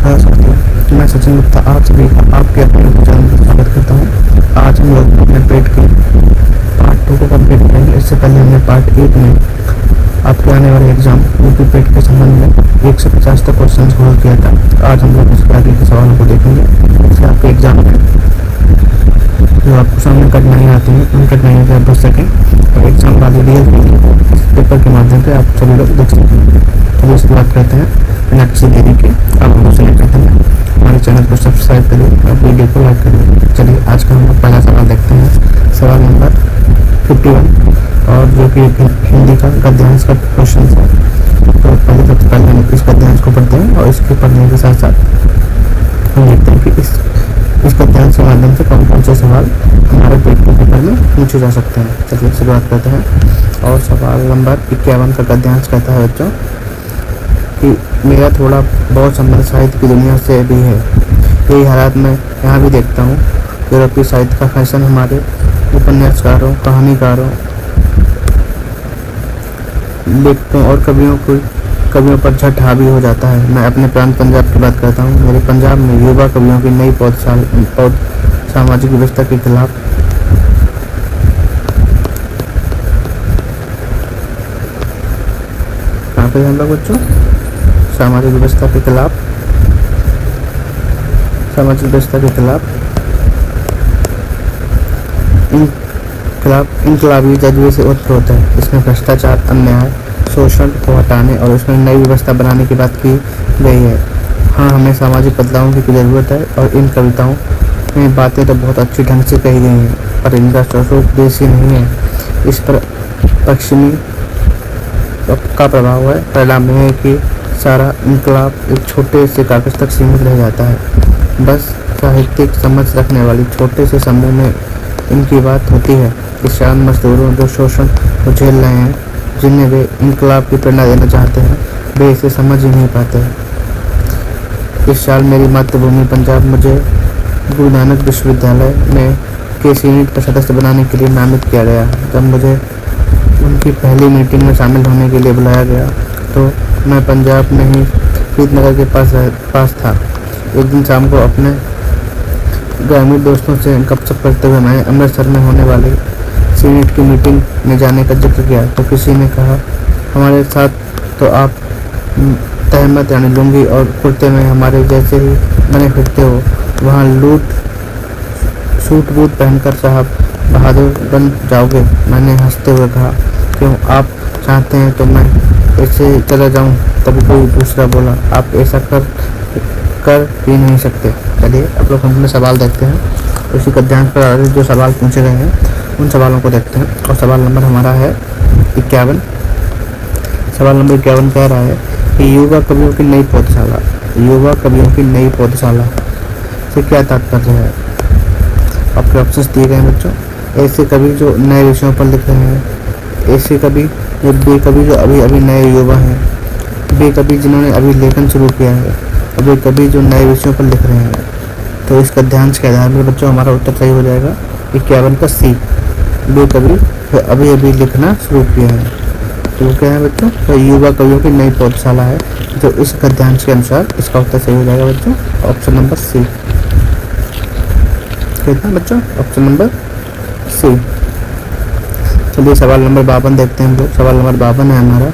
नमस्कार साथियों, मैं सचिन गुप्ता आप सभी का आपके अपने चैनल पर स्वागत करता हूँ। आज हम लोग अपने पेट के पार्ट 2 को कंप्लीट करेंगे। इससे पहले हमने पार्ट 1 में आपके आने वाले एग्जाम यूपी पेट के संबंध में 1 से 50 तक क्वेश्चन सॉल्व किया था। आज हम लोग उसके आगे के सवालों को देखेंगे। इससे आपके एग्जाम में जो आपको सामने कठिनाइयाँ आती हैं उन कठिनाइयों से आप बच सकें और एग्जाम वाले रियल पेपर के माध्यम से आप सभी लोग देख सकें। चलिए शुरुआत करते हैं बिना किसी देरी के। आप हम लोग सेलेक्ट करते हैं, हमारे चैनल को सब्सक्राइब करिए और वीडियो को लाइक करिए। चलिए आज का हम लोग पहला सवाल देखते हैं। सवाल नंबर 51 और जो कि हिंदी का गद्यांश का क्वेश्चन है। तो पहले सबसे पहले हम इस गद्यांश को पढ़ते हैं और इसके पढ़ने के साथ साथ हम देखते हैं कि इस गद्यांश के माध्यम से कौन कौन से सवाल हमारे पेट के पेपर में पूछे जा सकते हैं। चलिए शुरुआत करते हैं। और सवाल नंबर 51 का गद्यांश कहता है बच्चों कि मेरा थोड़ा बहुत संबंध साहित्य की दुनिया से भी है। यही हालात मैं यहाँ भी देखता हूँ। यूरोपीय साहित्य का फैशन हमारे उपन्यासकारों, कहानीकारों, लेखकों और कवियों पर झट हावी हो जाता है। मैं अपने प्रांत पंजाब की बात करता हूँ। मेरे पंजाब में युवा कवियों की नई पौध सामाजिक व्यवस्था के खिलाफ कहाँ पे हम लोग बच्चों सामाजिक व्यवस्था के खिलाफ इनकलाबी जज्बे से उत्पन्न होता है। इसमें भ्रष्टाचार, अन्याय, शोषण को हटाने और उसमें नई व्यवस्था बनाने की बात की गई है। हाँ, हमें सामाजिक बदलावों की ज़रूरत है और इन कविताओं में बातें तो बहुत अच्छी ढंग से कही गई हैं, पर इनका स्वरूप देशी नहीं है। इस पर पश्चिमी का प्रभाव है। परिणाम यह है कि सारा इनकलाब एक छोटे से कागज तक सीमित रह जाता है। बस साहित्यिक समझ रखने वाली छोटे से समूह में इनकी बात होती है। किसान मजदूरों जो शोषण को झेल रहे हैं, जिन्हें वे इनकलाब की प्रेरणा देना चाहते हैं, वे इसे समझ ही नहीं पाते। इस साल मेरी मातृभूमि पंजाब मुझे गुरु नानक विश्वविद्यालय में के सीनेट का सदस्य बनाने के लिए नामित किया गया। जब मुझे उनकी पहली मीटिंग में शामिल होने के लिए बुलाया गया तो मैं पंजाब में ही फरीदनगर के पास था। एक दिन शाम को अपने ग्रामीण दोस्तों से गपशप करते हुए मैं अमृतसर में होने वाली सीनेट की मीटिंग में जाने का जिक्र किया तो किसी ने कहा, हमारे साथ तो आप तहमत यानी लुंगी और कुर्ते में हमारे जैसे ही बने फिरते हो, वहाँ सूट बूट पहनकर साहब बहादुर बन जाओगे। मैंने हंसते हुए कहा, क्यों, आप चाहते हैं तो मैं ऐसे चला जाऊं। तब कोई दूसरा बोला, आप ऐसा कर ही नहीं सकते। चलिए अब लोग हम अपने सवाल देखते हैं। उसी गद्यांश पर आधारित जो सवाल पूछे गए हैं उन सवालों को देखते हैं। और सवाल नंबर हमारा है 51। सवाल नंबर 51 कह रहा है कि युवा कवियों की नई पौधशाला से क्या तात्पर्य है। आपके ऑप्शंस दिए गए हैं बच्चों। ऐसे कवि जो नए विषयों पर लिख रहे हैं, ऐसे कवि जो अभी नए युवा हैं, वे कवि जिन्होंने अभी लेखन शुरू किया है, और वे कवि जो नए विषयों पर लिख रहे हैं। तो इस गद्यांश के आधार पर बच्चों हमारा उत्तर सही हो जाएगा 51 का सी। वे कवि अभी लिखना शुरू किया है। तो क्या है बच्चों, तो युवा कवियों की नई पौधशाला है जो इस गद्यांश के अनुसार इसका उत्तर सही हो जाएगा बच्चों, ऑप्शन नंबर सी। कितना बच्चों, ऑप्शन नंबर सी। चलिए सवाल नंबर 52 देखते हैं हम लोग। सवाल नंबर 52 है हमारा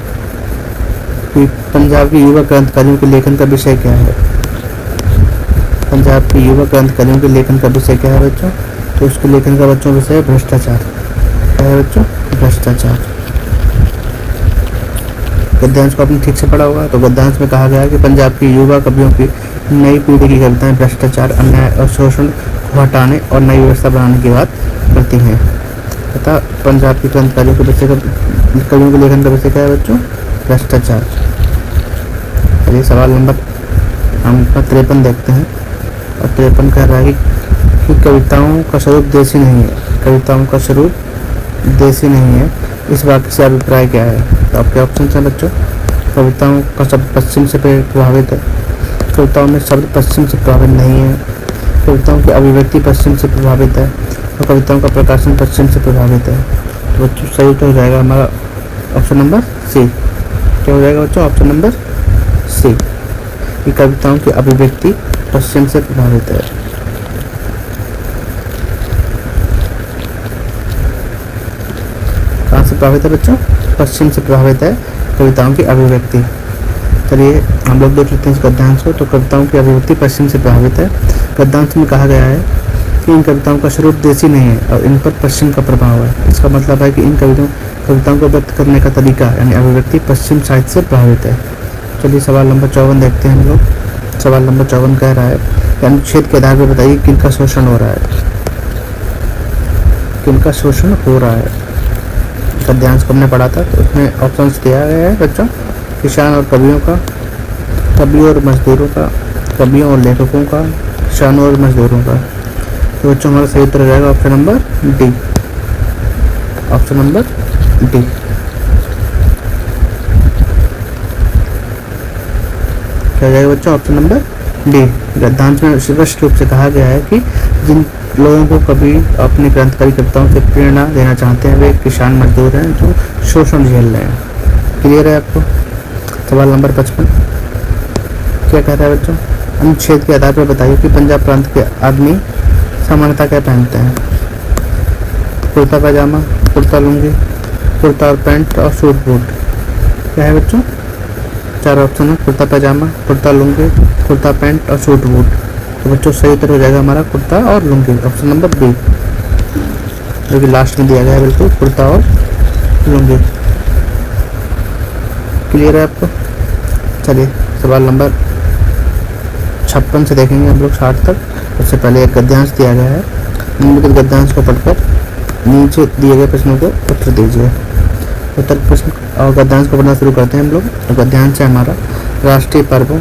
कि पंजाब के युवा क्रांतिकारियों के लेखन का विषय क्या है। पंजाब के युवा क्रांतिकारियों के लेखन का विषय क्या है बच्चों, तो उसके लेखन का बच्चों विषय है भ्रष्टाचार। क्या है बच्चों, भ्रष्टाचार। गद्यांश को आपने ठीक से पढ़ा होगा। तो गद्यांश में कहा गया है कि पंजाब के युवा कवियों की नई पीढ़ी की कविताएं भ्रष्टाचार, अन्याय और शोषण को हटाने और नई व्यवस्था बनाने की बात करती हैं तथा पंजाब की क्रांतिकारियों के विषय कवियों के लेखन का विषय क्या है बच्चों, भ्रष्टाचार। चलिए सवाल नंबर हम 53 देखते हैं। और 53 कह रहा है कि कविताओं का स्वरूप देशी नहीं है। कविताओं का स्वरूप देशी नहीं है, इस वाक्य से अभिप्राय क्या है। तो आपके ऑप्शन हैं बच्चों। कविताओं का शब्द पश्चिम से प्रभावित है। कविताओं में शब्द पश्चिम से प्रभावित नहीं है। कविताओं की अभिव्यक्ति पश्चिम से प्रभावित है और कविताओं का प्रकाशन पश्चिम से प्रभावित है। तो बच्चों सही तो हो जाएगा हमारा ऑप्शन नंबर सी। क्या हो जाएगा बच्चों, ऑप्शन नंबर सी। कि कविताओं की अभिव्यक्ति पश्चिम से प्रभावित है। कहाँ से प्रभावित है बच्चों? पश्चिम से प्रभावित है कविताओं की अभिव्यक्ति। चलिए हम लोग देख लेते हैं इस गद्यांश को। तो कविताओं की अभिव्यक्ति पश्चिम से प्रभावित है। गद्यांश में कहा गया है कि इन कविताओं का स्वरूप देसी नहीं है और इन पर पश्चिम का प्रभाव है। इसका मतलब है कि इन कविताओं को व्यक्त करने का तरीका यानी अभिव्यक्ति पश्चिम साहित्य से प्रभावित है। चलिए सवाल नंबर 54 देखते हैं हम लोग। सवाल नंबर 54 कह रहा है कि अनुच्छेद के आधार पर बताइए किनका शोषण हो रहा है। किनका शोषण हो रहा है? गद्यांश को हमने पढ़ा था तो उसमें ऑप्शन दिया गया है बच्चों, किसान और कवियों का, कवियों और मजदूरों का, कवियों और लेखकों का, किसानों और मजदूरों का। तो बच्चों हमारा सही उत्तर हो जाएगा option number D. Option number D. क्या हो जाएगा बच्चों? Option number D. गद्यांश में स्पष्ट रूप से कहा गया है कि जिन लोगों को कवि अपनी क्रांतिकारी कविताओं से प्रेरणा देना चाहते हैं वे किसान मजदूर हैं जो शोषण झेल रहे हैं। क्लियर है आपको? सवाल नंबर 55 क्या कह रहा है बच्चों? अनुच्छेद के आधार पर बताइए कि पंजाब प्रांत के आदमी सामान्यतः क्या पहनते हैं। कुर्ता पैजामा, कुर्ता लुंगी, कुर्ता और पैंट और सूट बूट। क्या है बच्चों? 4 ऑप्शन है, कुर्ता पैजामा, कुर्ता लुंगी, कुर्ता पैंट और सूट बूट। तो बच्चों सही उत्तर हो जाएगा हमारा कुर्ता और लुंगी, ऑप्शन नंबर बी, जो कि लास्ट में दिया गया है बिल्कुल, कुर्ता और लुंगी। क्लियर है आपको? चलिए सवाल नंबर 56 से देखेंगे हम लोग 60 तक। उससे पहले एक गद्यांश दिया गया है, निम्नलिखित गद्यांश को पढ़कर नीचे दिए गए प्रश्नों को उत्तर दीजिए। उत्तर प्रश्न और गद्यांश को पढ़ना शुरू करते हैं हम लोग। तो गद्यांश है हमारा, राष्ट्रीय पर्वों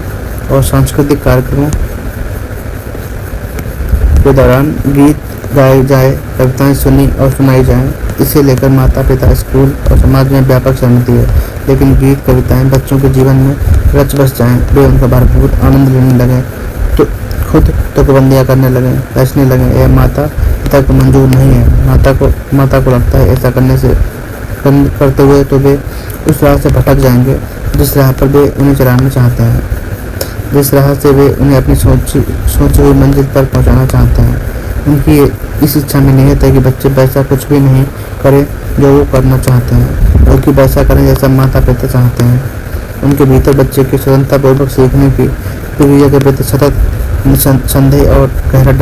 और सांस्कृतिक कार्यक्रमों के दौरान गीत गाए जाए, कविताएं सुनी और सुनाई जाएं, इसे लेकर माता पिता, स्कूल और समाज में व्यापक सहमति है। लेकिन गीत कविताएं बच्चों के जीवन में रच बस जाएं, वे उनका भरपूर आनंद लेने लगें, तो खुद तुकबंदियाँ करने लगें, बचने लगें, यह माता पिता को मंजूर नहीं है। माता को लगता है ऐसा करते हुए तो वे उस राह से भटक जाएंगे जिस राह पर वे उन्हें चलाना चाहते हैं, जिस राह से वे उन्हें अपनी सोची हुई मंजिल पर पहुंचाना चाहते हैं। उनकी इस इच्छा में निहित है कि बच्चे वैसा कुछ भी नहीं करें जो वो करना चाहते हैं, बल्कि वैसा करें जैसा माता पिता चाहते हैं। उनके भीतर बच्चे की स्वतंत्रतापूर्वक सीखने की प्रक्रिया के प्रति सतत संदेह और गहरा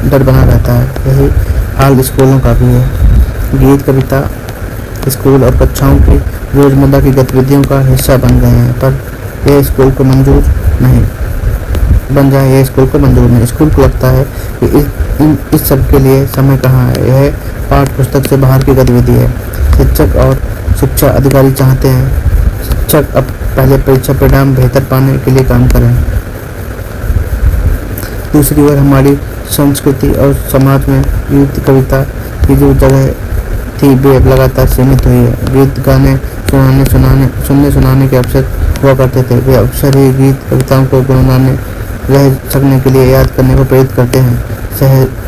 डर बना रहता है। यही हाल स्कूलों का भी है। गीत कविता स्कूल और कक्षाओं की रोजमर्रा की गतिविधियों का हिस्सा बन गए हैं, पर यह स्कूल को मंजूर नहीं बन जाए। यह स्कूल को मंजूर नहीं। स्कूल को लगता है कि इस सब के लिए समय कहाँ है, यह पाठ्य पुस्तक से बाहर की गतिविधि है। शिक्षक और शिक्षा अधिकारी चाहते हैं शिक्षक अब पहले परीक्षा परिणाम बेहतर पाने के लिए काम करें। दूसरी ओर हमारी संस्कृति और समाज में गीत कविता की जो जगह थी वे लगातार सीमित हुई है। गीत गाने सुनाने के अवसर हुआ करते थे। वे अवसर ही गीत कविताओं को गुनगुनाने रह सकने के लिए याद करने को प्रेरित करते हैं,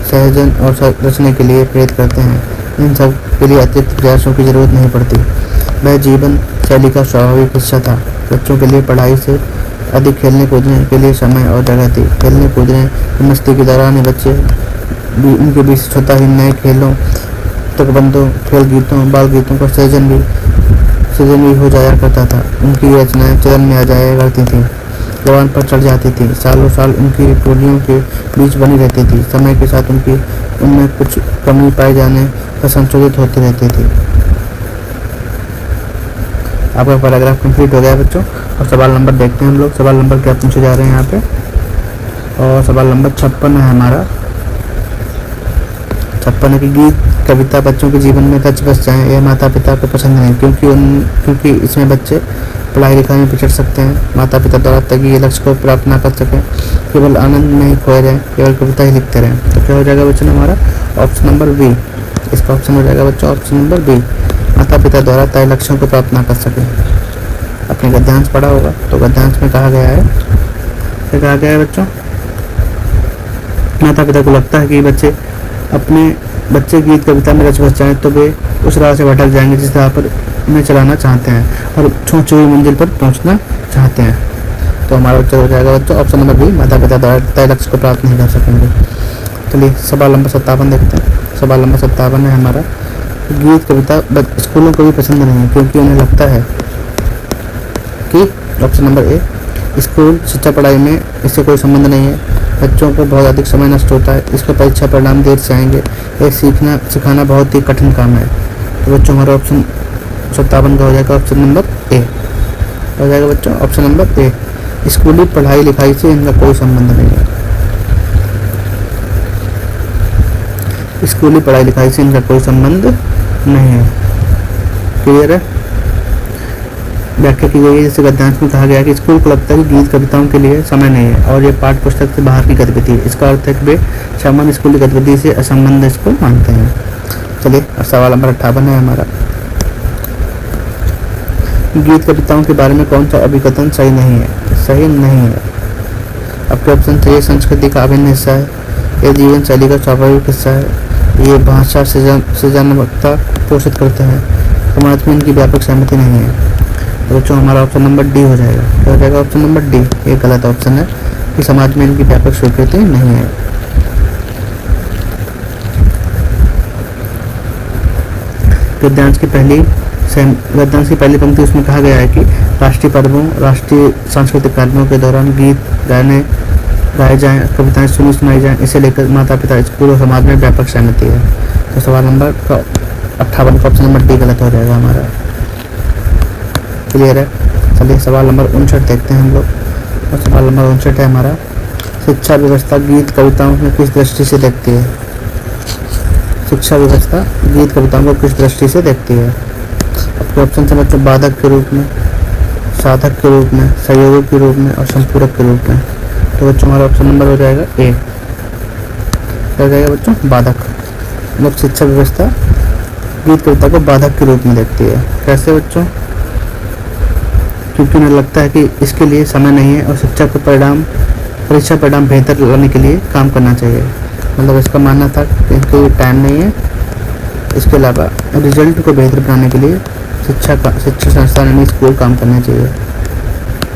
सहजन और रचने के लिए प्रेरित करते हैं। इन सब के लिए अतिरिक्त प्रयासों की जरूरत नहीं पड़ती। वह जीवन शैली का स्वाभाविक हिस्सा था। बच्चों के लिए पढ़ाई से अधिक खेलने कूदने के लिए समय और जगह थी। खेलने कूदने मस्ती के दौरान बच्चे उनके बीच स्वतः ही नए खेलों, तुकबंदों, खेल गीतों, बाल गीतों का सृजन भी हो जाया करता था। उनकी रचनाएं चलन में आ जाया करती थी, जवान पर चढ़ जाती थी, सालों साल उनकी टोलियों के बीच बनी रहती थी। समय के साथ उनमें कुछ कमी पाए जाने पर संशोधित होती रहती थी। आपका पैराग्राफ कंप्लीट हो गया बच्चों। और सवाल नंबर देखते हैं हम लोग। सवाल नंबर क्या पूछे जा रहे हैं यहाँ पे, और सवाल नंबर 56 है हमारा। 56 है कि गीत कविता बच्चों के जीवन में रच बस जाएं, यह माता पिता को पसंद नहीं, क्योंकि इसमें बच्चे पढ़ाई लिखाई में पिछड़ सकते हैं। माता पिता द्वारा तय ये लक्ष्य को प्राप्त ना कर सकें, केवल आनंद में ही खोए जाएं, केवल कविता ही लिखते रहें। तो क्या हो जाएगा बच्चों हमारा ऑप्शन नंबर बी। इसका ऑप्शन हो जाएगा बच्चों ऑप्शन नंबर बी। माता पिता द्वारा तय लक्ष्यों को प्राप्त ना कर सकें। अपने गद्यांश पढ़ा होगा, तो गद्यांश में कहा गया है, क्या कहा गया है बच्चों, माता पिता को लगता है कि बच्चे गीत कविता में रच बस जाएं तो वे उस राह से भटक जाएंगे जिस राह पर उन्हें चलाना चाहते हैं और सोची हुई मंजिल पर पहुंचना चाहते हैं। तो हमारा उत्तर हो जाएगा बच्चों ऑप्शन नंबर बी, माता पिता द्वारा तय लक्ष्य को प्राप्त नहीं कर सकेंगे। चलिए सवाल नंबर 57 देखते हैं। सवाल नंबर 57 है हमारा, गीत कविता स्कूलों को भी पसंद नहीं है क्योंकि उन्हें लगता है कि ऑप्शन नंबर ए, स्कूल शिक्षा पढ़ाई में इससे कोई संबंध नहीं है, बच्चों को बहुत अधिक समय नष्ट होता है, इसके परीक्षा परिणाम देर से आएंगे, ये सिखाना बहुत ही कठिन काम है। तो बच्चों हमारा ऑप्शन 57 का हो जाएगा ऑप्शन नंबर ए, हो जाएगा बच्चों ऑप्शन नंबर ए, स्कूली पढ़ाई लिखाई से इनका कोई संबंध नहीं है। स्कूली पढ़ाई लिखाई से इनका कोई संबंध नहीं है। क्लियर है? व्याख्या की गई है, जैसे गद्यांश में कहा गया है कि स्कूल को लगता है कि गीत कविताओं के लिए समय नहीं है और ये पाठ्य पुस्तक से बाहर की गतिविधि है। इसका अर्थ है कि वे सामान्य स्कूली गतिविधि से असंबद्ध इसको मानते हैं। चलिए सवाल नंबर 58 है हमारा, गीत कविताओं के बारे में कौन सा अभिकथन सही नहीं है? सही नहीं है। आपके ऑप्शन थे, ये संस्कृति का अभिन्न हिस्सा है, ये जीवन शैली का स्वाभाविक हिस्सा है, ये भाषा सृजनात्मकता पोषित करते हैं, समाज में इनकी व्यापक सहमति नहीं है। तो बच्चों हमारा ऑप्शन नंबर डी हो जाएगा। क्या हो जाएगा? ऑप्शन नंबर डी, ये गलत ऑप्शन है कि समाज में इनकी व्यापक स्वीकृति नहीं है। गद्यांश की पहली पंक्ति उसमें कहा गया है कि राष्ट्रीय पर्वों, राष्ट्रीय सांस्कृतिक कार्यक्रमों के दौरान गीत गाए जाएं, कविताएं सुनाई जाएं, इसे लेकर माता पिता, स्कूल और समाज में व्यापक सहमति है। तो सवाल नंबर 58 का ऑप्शन नंबर डी गलत हो जाएगा हमारा। क्लियर है? चलिए सवाल नंबर 59 देखते हैं हम लोग। और सवाल नंबर 59 है हमारा, शिक्षा व्यवस्था गीत कविताओं को किस दृष्टि से देखती है? शिक्षा व्यवस्था गीत कविताओं को किस दृष्टि से देखती है? आपके ऑप्शन से बच्चों बाधक के रूप में, साधक के रूप में, सहयोगी के रूप में और संपूरक के रूप में। तो बच्चों हमारा ऑप्शन नंबर हो जाएगा ए, हो जाएगा बच्चों बाधक। मतलब शिक्षा व्यवस्था गीत कविता को बाधक के रूप में देखती है। कैसे बच्चों? क्योंकि उन्हें लगता है कि इसके लिए समय नहीं है और परीक्षा परिणाम बेहतर लाने के लिए काम करना चाहिए। मतलब इसका मानना था कि इनके लिए टाइम नहीं है, इसके अलावा रिजल्ट को बेहतर बनाने के लिए शिक्षा संस्थान यानी स्कूल काम करना चाहिए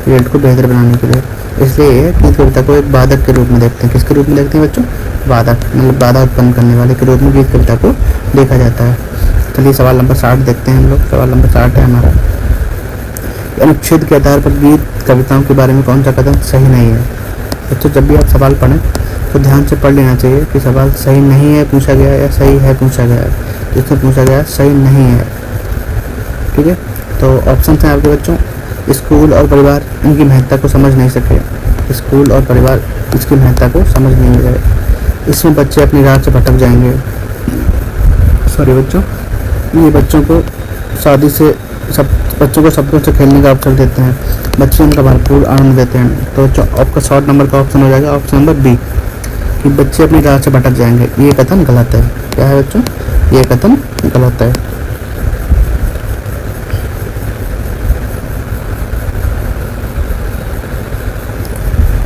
रिजल्ट को बेहतर बनाने के लिए। इसलिए ये गीत कविता को एक बाधक के रूप में देखते हैं। किसके रूप में देखते हैं बच्चों? बाधक, मतलब बाधा उत्पन्न करने वाले के रूप में गीत कविता को देखा जाता है। चलिए सवाल नंबर 60 देखते हैं हम लोग। सवाल नंबर 60 है हमारा, अनुच्छेद के आधार पर गीत कविताओं के बारे में कौन सा कदम सही नहीं है? बच्चों जब भी आप सवाल पढ़ें तो ध्यान से पढ़ लेना चाहिए कि सवाल सही नहीं है पूछा गया या सही है पूछा गया है। जिसमें पूछा गया सही नहीं है, ठीक है। तो ऑप्शन हैं आपके बच्चों, स्कूल और परिवार इनकी महत्ता को समझ नहीं सके, स्कूल और परिवार इसकी महत्ता को समझ नहीं गए, इसमें बच्चे अपनी राह से भटक जाएंगे। सॉरी बच्चों, ये बच्चों को बच्चों को शब्दों से खेलने का अवसर देते हैं, बच्चे उनका भरपूर आनंद लेते हैं। तो आपका शॉर्ट नंबर का ऑप्शन हो जाएगा ऑप्शन नंबर बी, कि बच्चे अपनी राह से भटक जाएंगे। ये कथन गलत है। क्या है बच्चों? ये कथन गलत है।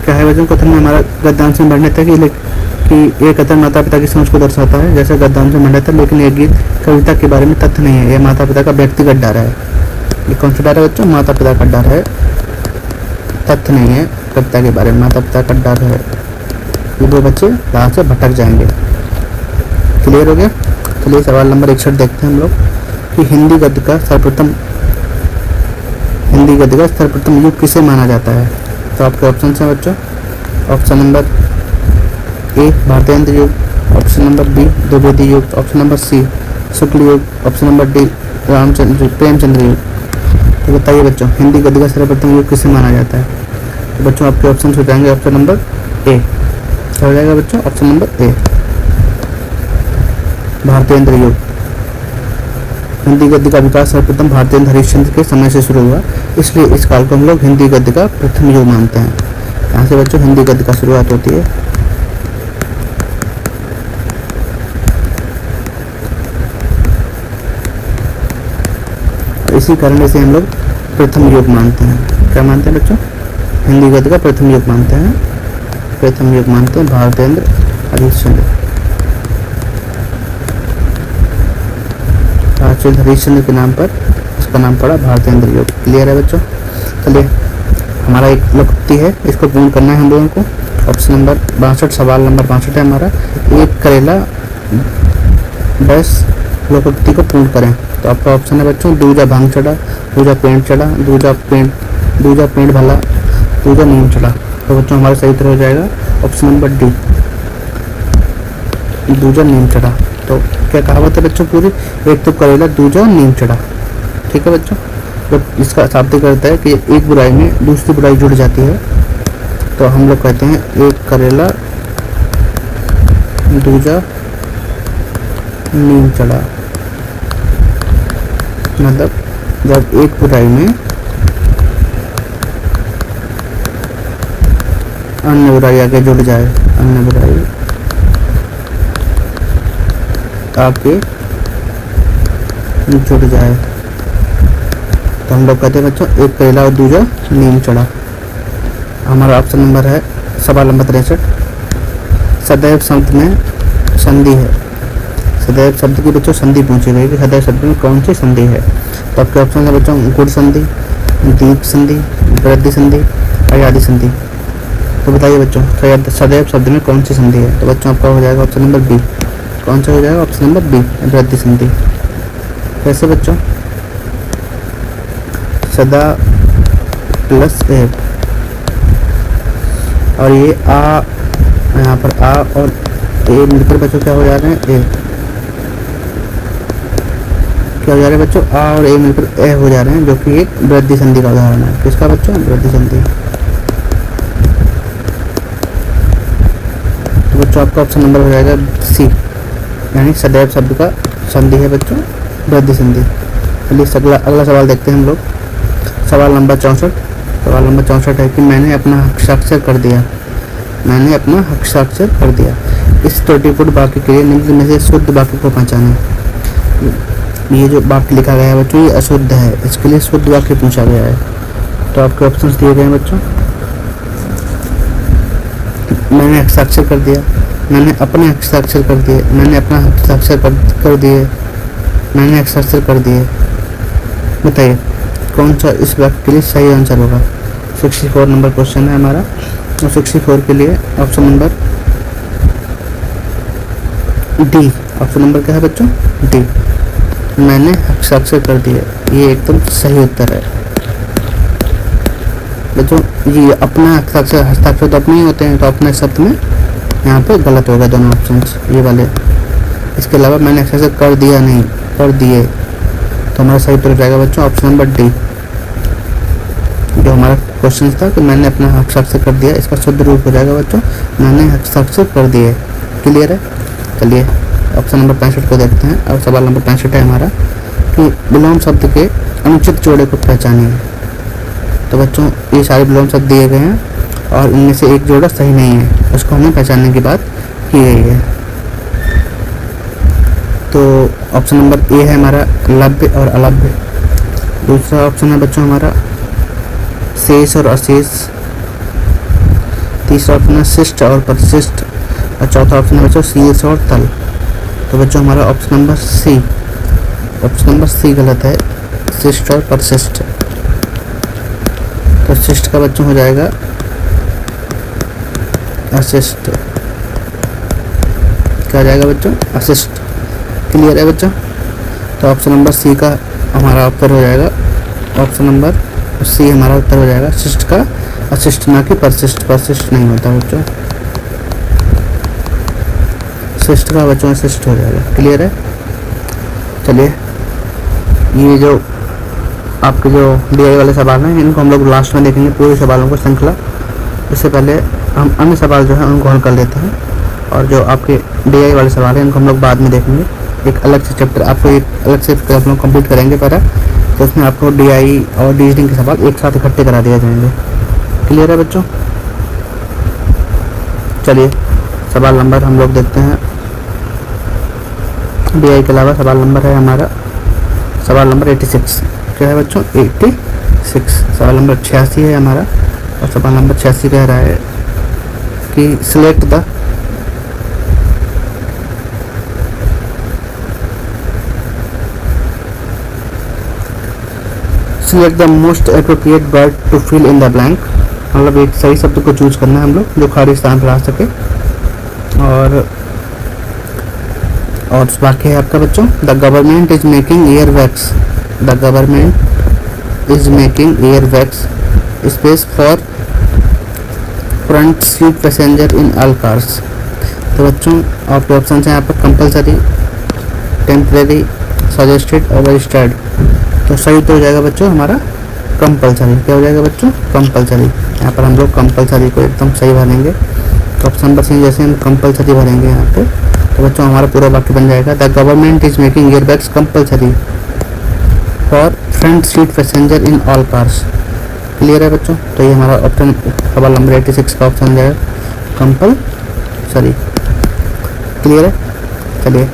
क्या है बच्चों? कथन में हमारा गद्यांश में वर्णित है कि ये कथन माता पिता की समझ को दर्शाता है, जैसे गद्यांश में वर्णित है, लेकिन ये गीत कविता के बारे में तथ्य नहीं है। यह माता पिता का व्यक्तिगत डर है। ये कौन सा डर है बच्चों? माता पिता का डर है, तथ्य नहीं है कविता के बारे में। माता पिता का डर है कि वो बच्चे राह से भटक जाएंगे। क्लियर हो गया? चलिए सवाल नंबर 61 देखते हैं हम लोग, कि हिंदी गद्य का सर्वप्रथम युग किसे माना जाता है? तो आपके ऑप्शन हैं बच्चों, ऑप्शन नंबर ए भारतेंद्र युग, ऑप्शन नंबर बी द्विवेदी युग, ऑप्शन नंबर सी शुक्ल युग, ऑप्शन नंबर डी प्रेमचंद्र युग। तो बताइए बच्चों, हिंदी गद्य का सर्वप्रथम युग किसे माना जाता है? तो बच्चों आपके ऑप्शन हो जाएंगे ऑप्शन नंबर ए, हो जाएगा बच्चों ऑप्शन नंबर ए भारतेंद्र युग। हिंदी गद्य का विकास सर्वप्रथम भारतेंद्र हरिश्चंद्र के समय से शुरू हुआ, इसलिए इस काल को हम लोग हिंदी गद्य का प्रथम युग मानते हैं। यहाँ से बच्चों हिंदी गद्य का शुरुआत होती है। इसी कारण से हम लोग प्रथम युग मानते हैं। क्या मानते हैं बच्चों? हिंदी गद्य का प्रथम युग मानते हैं, प्रथम युग मानते हैं भारतेंद्र हरिश्चंद्र। हरिश्चंद्र के नाम पर इसका नाम पड़ा भारतेंद्र युग। क्लियर है बच्चों? चलिए हमारा एक लोकोक्ति है, इसको पूर्ण करना है हम लोगों को। ऑप्शन नंबर 62, सवाल नंबर 62 है हमारा, एक करेला 10 लोकोक्ति को पूर्ण करें। तो आपका ऑप्शन है बच्चों, दूजा भांग चढ़ा, दूजा पेड़ चढ़ा, दूजा पेड़ भला, दूजा नीम चढ़ा। तो बच्चों हमारा सही उत्तर हो जाएगा ऑप्शन नंबर डी, दूजा नीम चढ़ा। तो क्या कहावत है बच्चों पूरी, एक तो करेला दूजा नीम चढ़ा। ठीक है बच्चों, तो इसका शाब्दिक अर्थ है कि एक बुराई में दूसरी बुराई जुड़ जाती है, तो हम लोग कहते हैं एक करेला दूजा नीम चढ़ा। मतलब जब एक बुराई में अन्य बुराई आके जुड़ जाए, अन्य बुराई आके जुड़ जाए, तो हम लोग कहते हैं बच्चों एक करेला और दूजा नीम चढ़ा। हमारा ऑप्शन नंबर है सवाल नंबर 63, सदैव शब्द में संधि है। सदैव शब्द की बच्चों संधि पूछी गई कि सदैव शब्द में कौन सी संधि है। तो आपके ऑप्शन है बच्चों गुण संधि, दीप संधि, वृद्धि संधि, अयादि संधि। तो बताइए बच्चों सदैव शब्द में कौन सी संधि है। तो बच्चों आपका हो जाएगा ऑप्शन नंबर बी। कौन सा हो जाएगा ऑप्शन नंबर बी, वृद्धि संधि। कैसे बच्चों, सदा प्लस ए, और ये आ, यहाँ पर आ और ए मिलकर बच्चों क्या हो जा रहे हैं, ए क्या हो जा रहे हैं बच्चों, आ और ए मिलकर ए हो जा रहे हैं, जो कि एक वृद्धि संधि का उदाहरण है। किसका बच्चों, वृद्धि संधि। तो बच्चों आपका ऑप्शन नंबर हो जाएगा सी, यानी सदैव शब्द का संधि है बच्चों वृद्धि संधि। चलिए अगला सवाल देखते हैं हम लोग। सवाल नंबर 64, सवाल नंबर 64 है कि मैंने अपना हस्ताक्षर कर दिया, मैंने अपना हस्ताक्षर कर दिया। इस त्रुटिपूर्ण वाक्य के लिए निम्न में से शुद्ध वाक्य को पहचानें। ये जो वाक्य लिखा गया है बच्चों ये अशुद्ध है, इसके लिए शुद्ध वाक्य पूछा गया है। तो आपके ऑप्शंस दिए गए हैं बच्चों, मैंने हस्ताक्षर कर दिया, मैंने अपने हस्ताक्षर कर दिए, मैंने अपना हस्ताक्षर कर दिए, मैंने हस्ताक्षर कर दिए। बताइए कौन सा इस वाक्य के लिए सही आंसर होगा। 64 नंबर क्वेश्चन है हमारा, और 64 के लिए option number D, option number क्या है बच्चों, डी, मैंने हस्ताक्षर कर दिया, ये एकदम सही उत्तर है बच्चों। ये अपना हस्ताक्षर तो अपने ही होते हैं, तो अपने शब्द में यहाँ पे गलत हो गए दोनों ऑप्शंस ये वाले। इसके अलावा मैंने हस्ताक्षर कर दिया नहीं, कर दिए, तो हमारा सही उत्तर हो जाएगा बच्चों ऑप्शन नंबर डी। जो हमारा क्वेश्चन था कि मैंने अपना हस्ताक्षर कर दिया, इसका शुद्ध रूप हो जाएगा बच्चों मैंने हस्ताक्षर कर दिए। क्लियर है। चलिए ऑप्शन नंबर 65 को देखते हैं, और सवाल नंबर 65 है हमारा कि विलोम शब्द के अनुचित जोड़े को पहचानिए। तो बच्चों ये सारे विलोम शब्द दिए गए हैं और इनमें से एक जोड़ा सही नहीं है, उसको हमें पहचानने की बात की गई है। तो ऑप्शन नंबर ए है हमारा लभ्य और अलभ्य। दूसरा ऑप्शन है बच्चों हमारा शेष और अशेष। तीसरा ऑप्शन है शिष्ट और परिशिष्ट, और चौथा ऑप्शन है बच्चों शीर्ष और तल। तो बच्चों हमारा option number C, option number C गलत है, शिष्ट और परिशिष्ट। तो शिष्ट का बच्चों हो जाएगा अशिष्ट, क्या हो जाएगा बच्चों, अशिष्ट। क्लियर है बच्चों। तो ऑप्शन नंबर सी का हमारा उत्तर हो जाएगा, ऑप्शन नंबर सी हमारा उत्तर हो जाएगा शिष्ट का अशिष्ट, ना कि परिशिष्ट। परिशिष्ट नहीं होता बच्चों, शिष्ट का बच्चों शिष्ट हो जाएगा। क्लियर है। चलिए ये जो आपके जो डीआई वाले सवाल हैं इनको हम लोग लास्ट में देखेंगे, पूरे सवालों को श्रृंखला। इससे पहले हम अन्य सवाल जो है उनको हल कर लेते हैं, और जो आपके डीआई वाले सवाल हैं इनको हम लोग बाद में देखेंगे। एक अलग से चैप्टर आपको एक अलग से हम लोग कंप्लीट करेंगे पहले, तो उसमें आपको डीआई और रीजनिंग के सवाल एक साथ इकट्ठे करा दिए जाएंगे। क्लियर है बच्चों। चलिए सवाल नंबर हम लोग देखते हैं। डीआई के अलावा सवाल नंबर है हमारा सवाल नंबर 86। क्या है बच्चों, 86। सवाल नंबर 86 है हमारा, और सवाल नंबर 86 कह रहा है कि select the most appropriate word to fill in the blank। मतलब एक सही शब्द को चूज करना है हम लोग जो खाली स्थान पर आ सके। और वाक्य है आपका बच्चों, the government is making air wax, the government is making air wax space for front seat passenger in all cars. तो बच्चों आपके ऑप्शन है यहाँ पर कंपलसरी, टेम्परेरी, सजेस्टेड और रजिस्टर्ड। तो सही तो हो जाएगा बच्चों हमारा कंपलसरी। क्या हो जाएगा बच्चों? कंपलसरी। यहाँ पर हम लोग कंपलसरी को एकदम सही भरेंगे। तो ऑप्शन नंबर सी जैसे हम कंपलसरी भरेंगे यहाँ पे, तो बच्चों हमारा पूरा वाक्य बन जाएगा, the government is making airbags compulsory for front seat passenger in all cars. Clear है बच्चों? तो ये हमारा ऑप्शन सवाल नंबर 86 का ऑप्शन हो जाएगा कंपलसरी। क्लियर है? चलिए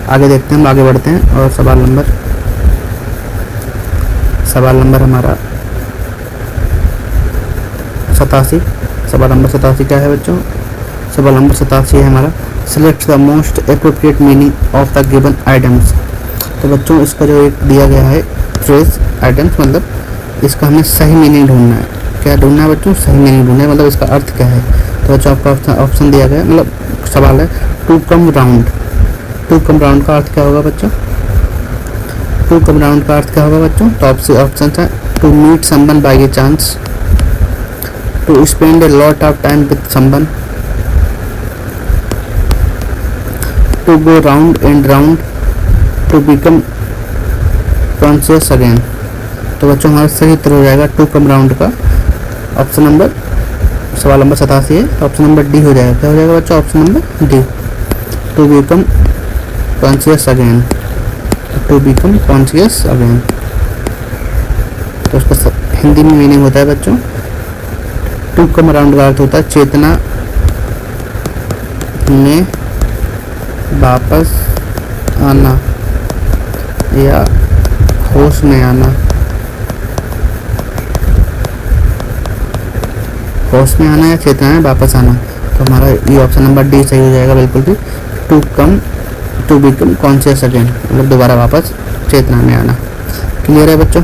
आगे देखते हैं, हम आगे बढ़ते हैं और सवाल नंबर हमारा 87। सवाल नंबर 87 क्या है बच्चों? सवाल नंबर 87 है हमारा, select the most appropriate meaning of the given items. तो बच्चों इसका जो एक दिया गया है फ्रेज आइटम्स, मतलब इसका हमें सही मीनिंग ढूंढना है। क्या ढूंढना है बच्चों? सही मीनिंग ढूंढना है, मतलब इसका अर्थ क्या है। तो बच्चों आपका ऑप्शन दिया गया, मतलब सवाल है to come round. To come round का अर्थ क्या होगा बच्चों? टू कम राउंड का अर्थ क्या होगा बच्चों? तो आपसे ऑप्शन है to meet someone by a chance, to spend a lot of time with someone, to go round and round, to become conscious again. तो बच्चों हमारा सही उत्तर हो जाएगा टू कम राउंड का ऑप्शन नंबर, सवाल नंबर 87 है, तो ऑप्शन नंबर डी हो जाएगा। क्या हो जाएगा बच्चों? Option number D, to become conscious again, to become conscious again. तो उसका हिंदी में मीनिंग होता है बच्चों, टू कम राउंड का अर्थ होता है चेतना में वापस आना या होश में आना। होश में आना या चेतना में वापस आना। तो हमारा ये ऑप्शन नंबर डी सही हो जाएगा बिल्कुल भी, टू बिकम कॉन्शियस अगेन, मतलब दोबारा वापस चेतना में आना। क्लियर है बच्चों?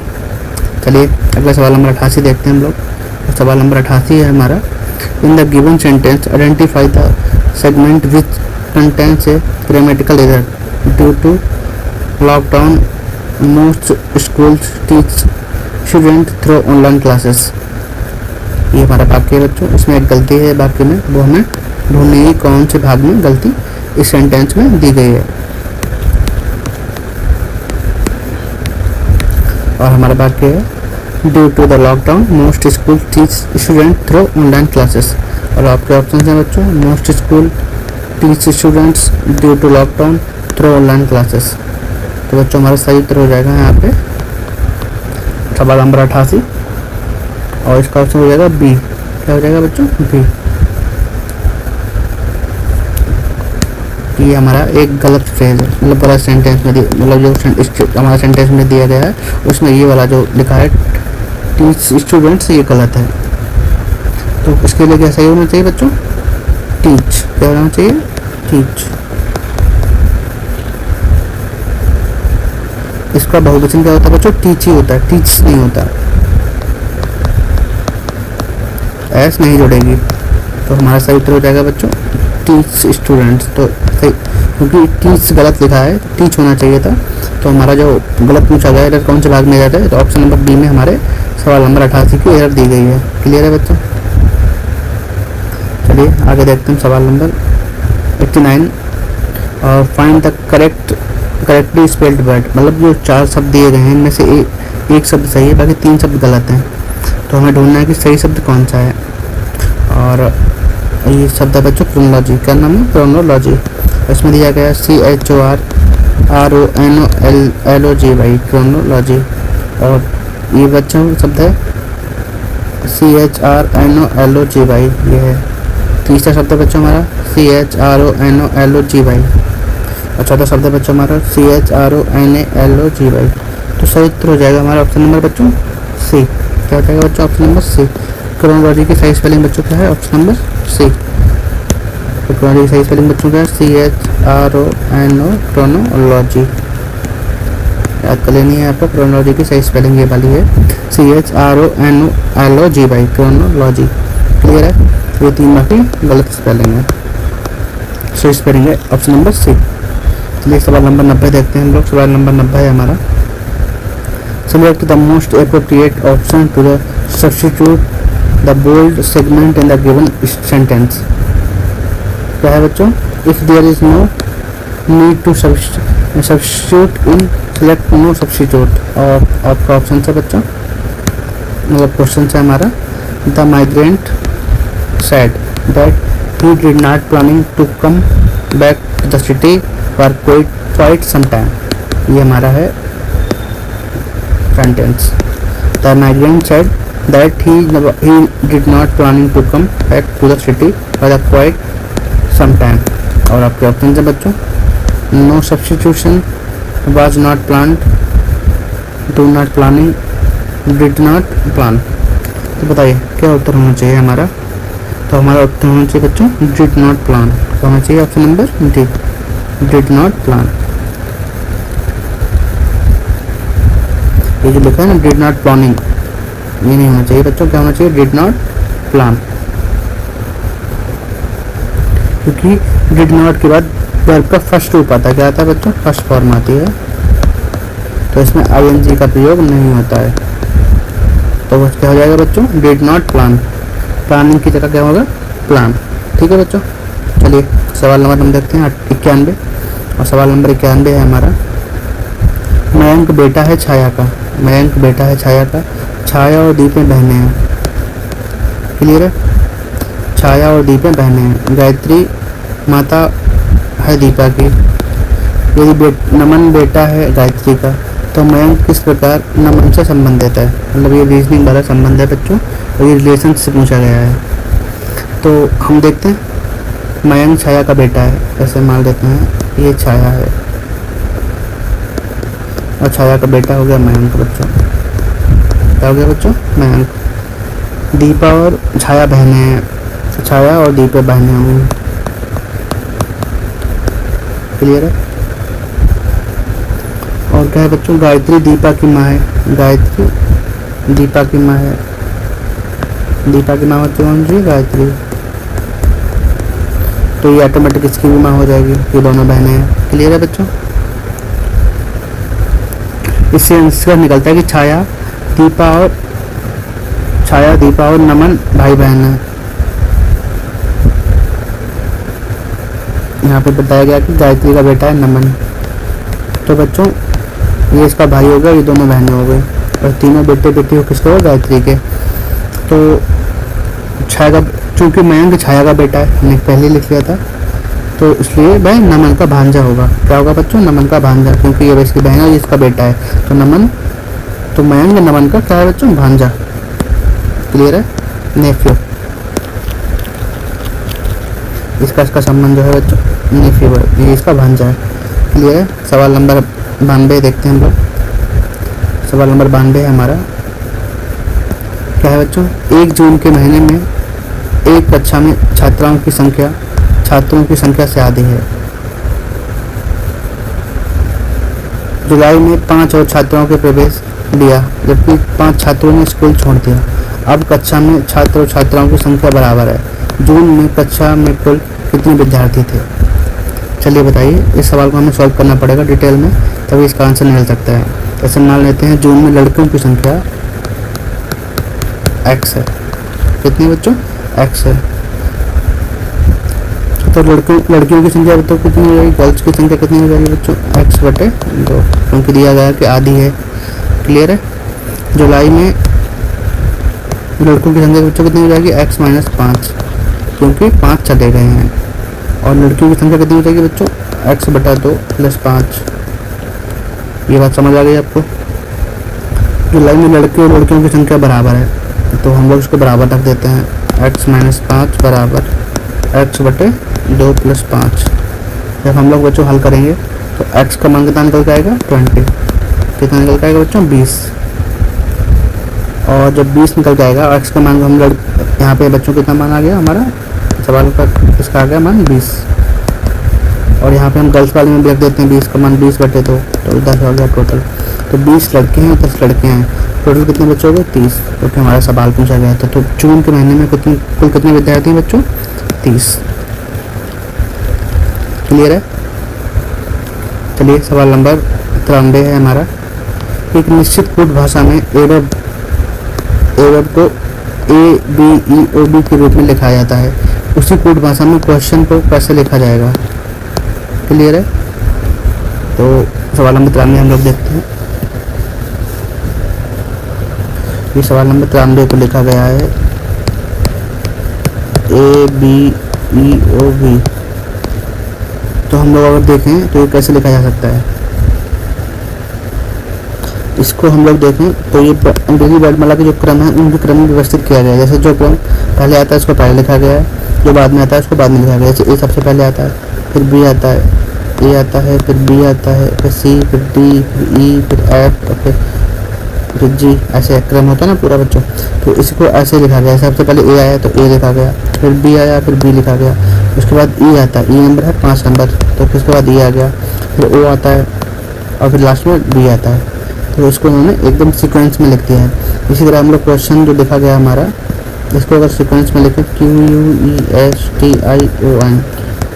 चलिए अगला सवाल नंबर 88 देखते हैं हम लोग। सवाल नंबर 88 है हमारा, in the given sentence identify the segment which contains a grammatical error due to lockdown, most schools teach student through online classes. ये हमारा वाक्य है बच्चों, इसमें एक गलती है वाक्य में, वो हमें ढूंढने की कौन से भाग में गलती इस सेंटेंस में दी गई है। और हमारा वाक्य है due to the lockdown most school teach student through online classes. और आपके ऑप्शन हैं बच्चों, most school teach students due to lockdown through online classes. तो बच्चों हमारा सही उत्तर हो जाएगा यहाँ पे सवाल नंबर 88 और इसका ऑप्शन हो जाएगा बी। क्या हो जाएगा बच्चों? बी। ये हमारा एक गलत फ्रेज है, मतलब पूरा सेंटेंस में मतलब जो हमारा सेंटेंस में दिया गया है उसमें ये वाला जो लिखा है टीच स्टूडेंट्स, ये गलत है। तो इसके लिए क्या सही होना चाहिए बच्चों? टीच। क्या होना चाहिए? टीच। इसका बहुवचन क्या होता है बच्चों? टीच ही होता है, टीच नहीं होता, एस नहीं जुड़ेगी। तो हमारा सही उत्तर हो जाएगा बच्चों टीच स्टूडेंट्स। तो सही, क्योंकि टीच गलत लिखा है, टीच होना चाहिए था। तो हमारा जो गलत पूछा गया एरर कौन से भाग में जाता है, तो ऑप्शन नंबर बी में हमारे सवाल नंबर 88 की एरर दी गई है। क्लियर है बच्चों? चलिए आगे देखते हैं सवाल नंबर 89 और find the correctly spelled word. मतलब जो 4 शब्द दिए गए हैं इनमें से एक शब्द सही है, बाकी 3 शब्द गलत हैं। तो हमें ढूंढना है कि सही शब्द कौन सा है। और ये शब्द है बच्चों क्रोनोलॉजी। क्या नाम है? क्रोनोलॉजी। इसमें दिया गया CHORNOLOGY, क्रोनोलॉजी। और ये बच्चों शब्द है CHRNOLOGY, ये है। तीसरा शब्द है बच्चों हमारा CHRONOLOGY। और चौथा शब्द है बच्चों हमारा CHRONALOGY। तो सही उत्तर हो जाएगा हमारा ऑप्शन नंबर बच्चों सी। क्या हो जाएगा बच्चों? ऑप्शन नंबर सी। क्रोनोलॉजी की सही स्पेलिंग बच्चों क्या है? Option number C. तो क्रोनोलॉजी की सही स्पेलिंग बच्चों क्या है? CHRONO, chronology. याद कर लेनी है। यहाँ पर क्रोनोलॉजी की सही स्पेलिंग ये वाली है, CHRONOLOGY, क्रोनोलॉजी। क्लियर है? ये 3 बाकी गलत स्पेलिंग है, सही स्पेलिंग है ऑप्शन नंबर सी। चलिए सवाल नंबर 90 देखते हैं हम लोग। सवाल नंबर 90 है हमारा, select the most appropriate option to the substitute the bold segment in the given sentence। क्या है बच्चों? if there is no need to substitute in select no substitute। और आपका ऑप्शन है बच्चों, मतलब क्वेश्चन है हमारा, the migrant said that he did not planning to come back to the city for quite some time। ये हमारा है sentence। The migrant said that he did not planning to come back to the city for quite some time। और आपके option है बच्चों, no substitution, was not planned, do not planning, did not plan। तो बताइए क्या उत्तर होना चाहिए हमारा? तो हमारा उत्तर होना चाहिए बच्चों did not plan। तो होना चाहिए option number D, did not plan। ये जो लिखा है ना डिड नॉट प्लानिंग, ये नहीं होना चाहिए बच्चों। क्या होना चाहिए? Did not plan. क्योंकि डिड नॉट के बाद वर्ब का फर्स्ट रूप आता है, क्या आता है बच्चों? फर्स्ट फॉर्म आती है, तो इसमें ING का प्रयोग नहीं होता है। तो बस क्या हो जाएगा बच्चों? Did not plan. प्लानिंग की जगह क्या होगा? प्लान। ठीक है बच्चों। चलिए सवाल नंबर हम देखते हैं 91। और सवाल नंबर 91 है हमारा, मयंक बेटा है छाया का। मयंक बेटा है छाया का, छाया और दीपें बहने हैं। क्लियर है? छाया और दीपें बहने हैं। गायत्री माता है दीपा की। यदि नमन बेटा है गायत्री का, तो मयंक किस प्रकार नमन से संबंधित है? मतलब ये रीजनिंग वाला संबंध है बच्चों, और ये रिलेशन से पूछा गया है। तो हम देखते हैं, मयंक छाया का बेटा है, ऐसे मान लेते हैं ये छाया है और छाया का बेटा हो गया मयंक बच्चों। क्या हो गया बच्चों? मयंक। दीपा और छाया बहने हैं, छाया और दीपे बहने होंगी। क्लियर है? और क्या है बच्चों? गायत्री दीपा की माँ है। गायत्री दीपा की माँ है। दीपा की माँ बच्चों कौन सी? गायत्री। तो ये ऑटोमेटिक इसकी भी माँ हो जाएगी, ये दोनों बहनें हैं। क्लियर है बच्चों? इससे आंसर निकलता है कि छाया दीपा और नमन भाई बहन है। यहाँ पे बताया गया कि गायत्री का बेटा है नमन, तो बच्चों ये इसका भाई हो गया, ये दोनों बहनें हो गई, और तीनों बेटे बेटी हो किसके हो? गायत्री के। तो छाया का, चूंकि मयंक छाया का बेटा है, हमने पहले लिख लिया था, तो इसलिए वह नमन का भांजा होगा। क्या होगा बच्चों? नमन का भांजा, क्योंकि ये इसकी बहन है, इसका बेटा है, तो नमन, तो मयंक नमन का क्या है बच्चों? भांजा। क्लियर है? नेफ्यू। इसका संबंध जो है बच्चों नेफ्यू है, ये इसका भांजा है। क्लियर है? सवाल नंबर 92 देखते हैं हम लोग। सवाल नंबर 92 है हमारा, क्या है बच्चों? 1 जून के महीने में एक कक्षा में छात्रों की संख्या से आधी है। जुलाई में 5 और छात्रों के प्रवेश दिया, जबकि 5 छात्रों ने स्कूल छोड़ दिया। अब कक्षा में छात्र और छात्राओं की संख्या बराबर है। जून में कक्षा में कुल कितने विद्यार्थी थे? चलिए बताइए। इस सवाल को हमें सॉल्व करना पड़ेगा डिटेल में, तभी इसका आंसर निकल सकता है। जैसे मान लेते हैं जून में लड़कियों की संख्या x है। कितनी बच्चों? x है। तो लड़कियों की संख्या तो कितनी हो जाएगी? गर्ल्स की संख्या कितनी हो जाएगी बच्चों? x/2, क्योंकि दिया गया कि आधी है। क्लियर है? जुलाई में लड़कों की संख्या बच्चों कितनी हो जाएगी? x-5, क्योंकि 5 चले गए हैं। और लड़कियों की संख्या कितनी हो जाएगी बच्चों? x/2 + 5। ये बात समझ आ गई आपको? जुलाई में लड़के और लड़कियों की संख्या बराबर है, तो हम लोग इसको बराबर रख देते हैं। x-5 बराबर x/2 + 5। जब हम लोग बच्चों हल करेंगे तो x का मान कितना निकल के आएगा? 20। कितना निकल के आएगा बच्चों? 20। और जब 20 निकल के आएगा और x का मान हम यहाँ पे बच्चों कितना मान आ गया हमारा? सवाल का इसका आ गया मान 20। और यहाँ पे हम गर्ल्स वाले में भी रख देते हैं 20 का मान 20/2 तो 10 हो गया टोटल। तो 20 लड़के हैं 10 लड़के हैं, टोटल कितने बच्चे हो गए 30, क्योंकि हमारा सवाल पूछा गया था। तो जून के महीने में कुल कितने विद्यार्थी हैं बच्चों 30। क्लियर है। चलिए सवाल नंबर 93 है हमारा। एक निश्चित कूट भाषा में एवब को ABEOB के रूप में लिखा जाता है, उसी कूट भाषा में क्वेश्चन को कैसे लिखा जाएगा। क्लियर है। तो सवाल नंबर 93 हम लोग देखते हैं। ये सवाल नंबर 93 को लिखा गया है ABEOB। तो हम लोग अगर देखें तो ये कैसे लिखा जा सकता है, इसको हम लोग देखें तो ये अंग्रेजी वर्णमाला के जो क्रम है उनके क्रम में व्यवस्थित किया गया है। जैसे जो क्रम पहले आता है उसको पहले लिखा गया है, जो बाद में आता है उसको बाद में लिखा गया है। जैसे ए सबसे पहले आता है, फिर बी आता है, ए आता है, फिर बी आता है, फिर सी, फिर डी, फिर ई, फिर एफ और फिर जी, ऐसे क्रम होता है ना पूरा बच्चों। तो इसको ऐसे लिखा गया है। सबसे पहले ए आया तो ए लिखा गया, फिर बी आया फिर बी लिखा गया, उसके बाद ई आता है, ई नंबर है 5 नंबर, तो फिर उसके बाद ई आ गया, फिर ओ आता है और फिर लास्ट में बी आता है। तो इसको उन्होंने एकदम सीक्वेंस में लिख दिया है। इसी तरह हम लोग क्वेश्चन जो लिखा गया हमारा, इसको अगर सीक्वेंस में लिखें QUESTION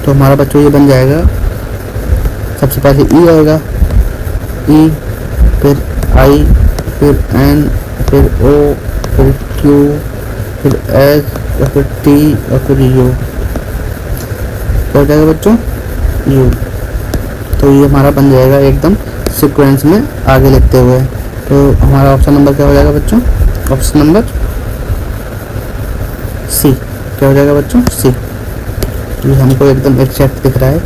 तो हमारा बच्चों ये बन जाएगा। सबसे पहले ई आएगा, ई फिर आई फिर एन फिर ओ फिर क्यू फिर एस और फिर टी और फिर यू। क्या हो जाएगा बच्चों यू। तो ये हमारा बन जाएगा एकदम सीक्वेंस में आगे लिखते हुए। तो हमारा ऑप्शन नंबर क्या हो जाएगा बच्चों, ऑप्शन नंबर सी। क्या हो जाएगा बच्चों सी। ये हमको एकदम एग्जैक्ट दिख रहा है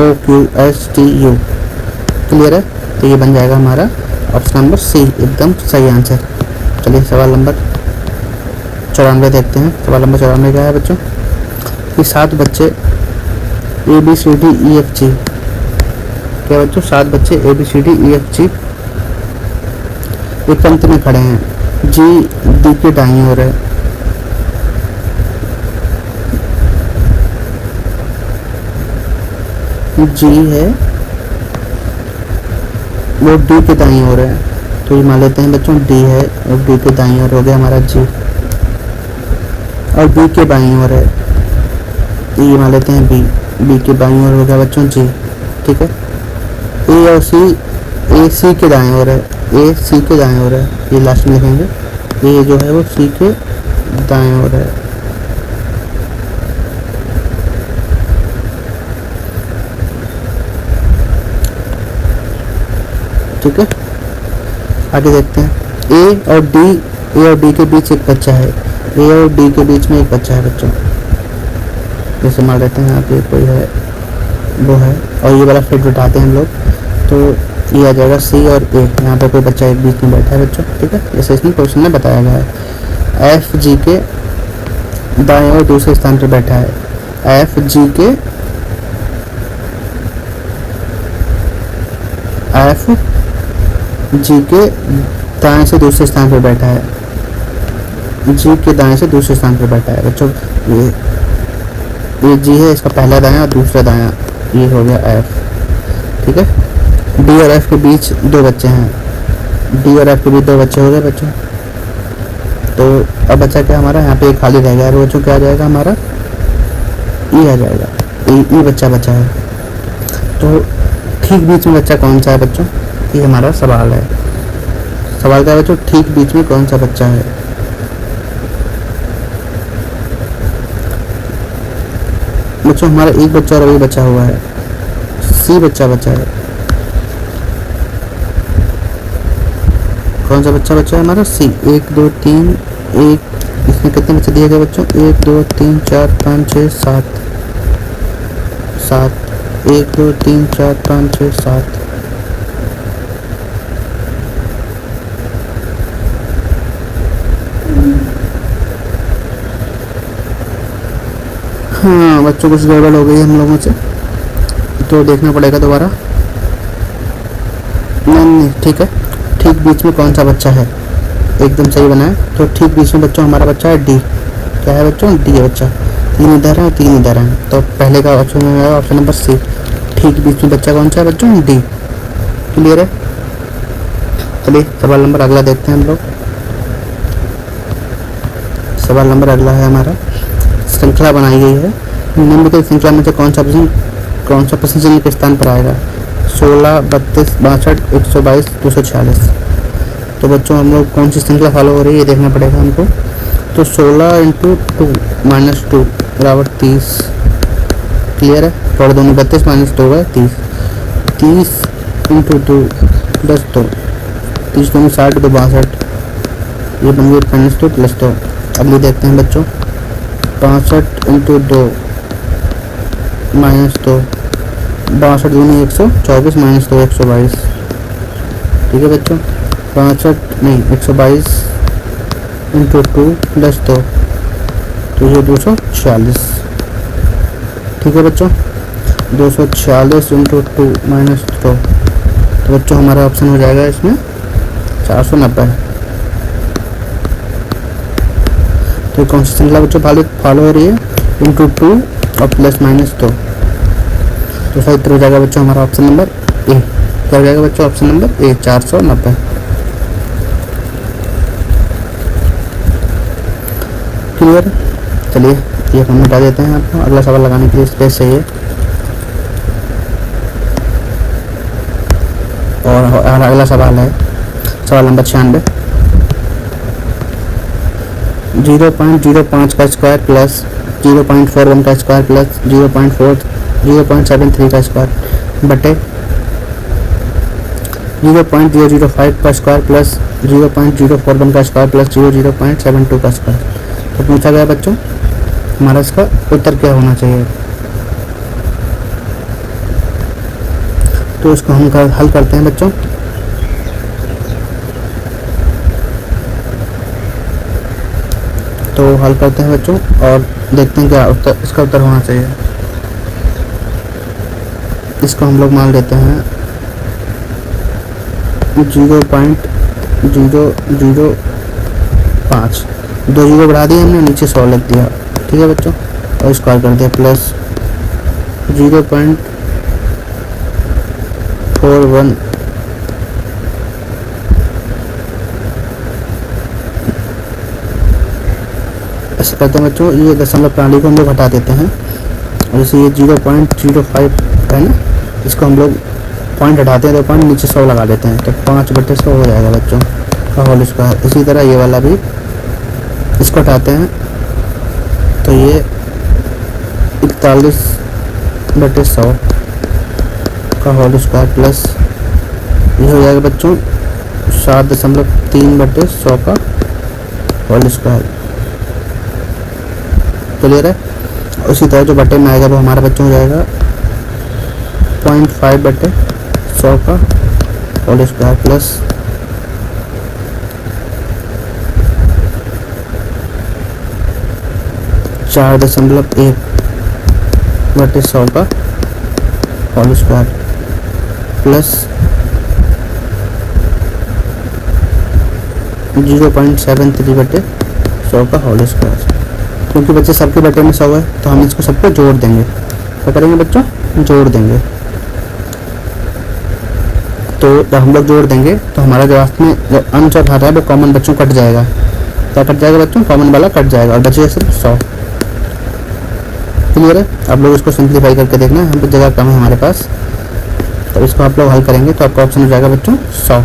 EINOQSTU। क्लियर है। तो ये बन जाएगा हमारा ऑप्शन नंबर सी, एकदम सही आंसर। चलिए सवाल नंबर 94 देखते हैं। सवाल नंबर 94 क्या है बच्चों कि 7 बच्चे ABCDEFG। क्या बच्चों 7 बच्चे ABCDEFG एक पंक्ति में खड़े हैं, जी डी के दाईं ओर है, जी है वो डी के दाईं ओर है। तो ये मान लेते हैं बच्चों डी है और डी के दाईं ओर हो गया हमारा जी, और बी के बाईं ओर है, ये मान लेते हैं बी, बी के बाईं ओर हो गया बच्चों जी। ठीक है। ए और सी, ए सी के दाएं ओर है, ए सी के दाएं ओर है, ये लास्ट में लिखेंगे। ए जो है वो सी के दाएं ओर है। ठीक है। आगे देखते हैं ए और डी के बीच एक बच्चा है, ए और डी के बीच में एक बच्चा है बच्चों। जैसे मान लेते हैं यहाँ पे कोई है वो है, और ये वाला फिट उठाते हैं हम लोग तो ये आ जाएगा सी और ए। यहाँ पे कोई बच्चा एक बीच में बैठा है बच्चों। ठीक है। जैसे इसमें क्वेश्चन में बताया गया है एफ जी के दाएं और दूसरे स्थान पर बैठा है, एफ जी के दाएं से दूसरे स्थान पर बैठा है, जी के दाएं से दूसरे स्थान पर बैठा है बच्चों। ये जी है, इसका पहला दायां और दूसरा दायां, ये हो गया एफ। ठीक है। डी और एफ के बीच 2 बच्चे हैं, डी और एफ के बीच 2 बच्चे हो गए बच्चों। तो अब बच्चा क्या हमारा यहाँ पे खाली रह गया बच्चों, क्या आ जाएगा हमारा ई आ जाएगा, ई बच्चा बचा है। तो ठीक बीच में बच्चा कौन सा है बच्चों, ये हमारा सवाल है। सवाल क्या है बच्चों, ठीक बीच में कौन सा बच्चा है। बच्चों हमारा एक बच्चा और अभी बचा हुआ है, सी बच्चा बचा है। कौन सा बच्चा बचा है हमारा सी। 1 2 3 1, इसमें कितने बच्चे दिए गए बच्चों 1 2 3 4 5 6 7 7 1 2 3 4 5 6 7। हाँ बच्चों कुछ गड़बड़ हो गई है हम लोगों से, तो देखना पड़ेगा दोबारा। नहीं ठीक है। ठीक बीच में कौन सा बच्चा है, एकदम सही बना है। तो ठीक बीच में बच्चों हमारा बच्चा है डी। क्या है बच्चों डी है बच्चा। 3 इधर है और 3 इधर है, तो पहले का ऑप्शन में आएगा ऑप्शन नंबर सी। ठीक बीच में बच्चा कौन सा है बच्चों? डी। क्लियर है? चलिए सवाल नंबर अगला देखते हैं हम लोग। सवाल नंबर अगला है हमारा, श्रृंखला बनाई गई है, निम्नलिखित श्रृंखला में से कौन सा प्रश्न चिन्ह के स्थान पर आएगा? 16, 32, 62, 122, 246। तो बच्चों हम लोग कौन सी श्रृंखला फॉलो हो रही है ये देखना पड़ेगा हमको। तो 16 इंटू 2 माइनस 2 बराबर 30। क्लियर है? थोड़ा दोनों 32 माइनस 2 है 30। 30 इंटू 2 प्लस 2, 30 दोनों 60 2 62, ये बन गई माइनस 2 प्लस 2। अगली देखते हैं बच्चों, 65 इंटू 2 माइनस 2, 62 दूनी 124 माइनस 2 122। ठीक है बच्चों, 122 इंटू 2 प्लस 2, तो ये 246। ठीक है बच्चों, 246 इंटू 2 माइनस 2, तो बच्चों हमारा ऑप्शन हो जाएगा इसमें 490। तो कौन सी श्रृंखला बच्चों फॉलो हो रही है? इंटू 2 और प्लस माइनस 2, तो सही उत्तर हो जाएगा बच्चों हमारा ऑप्शन नंबर ए। क्या हो जाएगा बच्चों? Option number A 490। क्लियर? चलिए ये हम मिटा देते हैं आपको, अगला सवाल लगाने के लिए स्पेस चाहिए। और अगला सवाल है सवाल नंबर 96, 0.05 का स्क्वायर प्लस 0.41 का स्क्वायर प्लस 0.73 का स्क्वायर बटे 0.005 का स्क्वायर प्लस 0.041 का स्क्वायर प्लस 0.72 का स्क्वायर। तो पूछा गया बच्चों हमारा इसका उत्तर क्या होना चाहिए? तो इसको हम हल करते हैं बच्चों। तो हल करते हैं बच्चों और देखते हैं क्या उत्तर इसका उत्तर होना चाहिए। इसको हम लोग मान लेते हैं 0.005, 2 जीरो बढ़ा दिए हमने, नीचे 100 लिख दिया। ठीक है बच्चों, और स्क्वायर कर दिया प्लस 0.41 ऐसे करते हैं बच्चों। ये दशमलव प्रणाली को हम लोग हटा देते हैं और जैसे ये 0.05 है ना, इसको हम लोग पॉइंट हटाते हैं तो पॉइंट नीचे 100 लगा देते हैं, तो 5/100 हो जाएगा बच्चों का होल स्क्वायर। इसी तरह ये वाला भी इसको हटाते हैं तो ये 41/100 का होल स्क्वायर प्लस ये हो जाएगा बच्चों 7.3/100 का होल स्क्वायर। क्लियर है? उसी तरह जो बटे में आएगा वो हमारा बच्चों हो जाएगा 0.5/100 का होल स्क्वायर प्लस 4.1/100 का होल स्क्वायर प्लस 0.73/100 का होल स्क्वायर। क्योंकि बच्चे सबके बटे में 100 है तो हम इसको सबको जोड़ देंगे। क्या करेंगे बच्चों? जोड़ देंगे। तो जब हम लोग जोड़ देंगे तो हमारा जो लास्ट में जो अंश और हर है वो कॉमन बच्चों कट जाएगा। क्या कट जाएगा बच्चों? कॉमन वाला कट जाएगा और बचेगा सिर्फ 100। क्लियर है? आप लोग इसको सिंप्लीफाई करके देखना, यहाँ पर जगह कम है हमारे पास, तो इसको आप लोग हल करेंगे तो आपका ऑप्शन हो जाएगा बच्चों 100।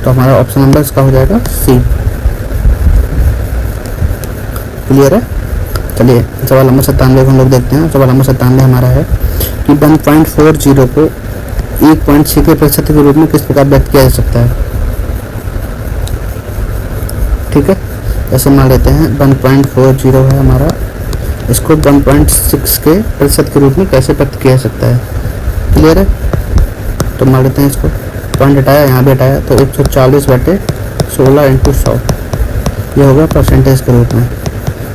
तो हमारा ऑप्शन नंबर इसका हो जाएगा सी। क्लियर है? चलिए सवाल नंबर 97 को हम लोग देखते हैं। सवाल नंबर 97 हमारा है कि 1.40 को 1.6 के प्रतिशत के रूप में किस प्रकार व्यक्त किया जा सकता है? ठीक है, ऐसे मान लेते हैं 1.40 है हमारा, इसको 1.6 के प्रतिशत के रूप में कैसे व्यक्त किया जा सकता है? क्लियर है? तो मान लेते हैं इसको, पॉइंट हटाया, यहाँ भी हटाया, तो 140/16 × 100 ये होगा परसेंटेज के रूप में।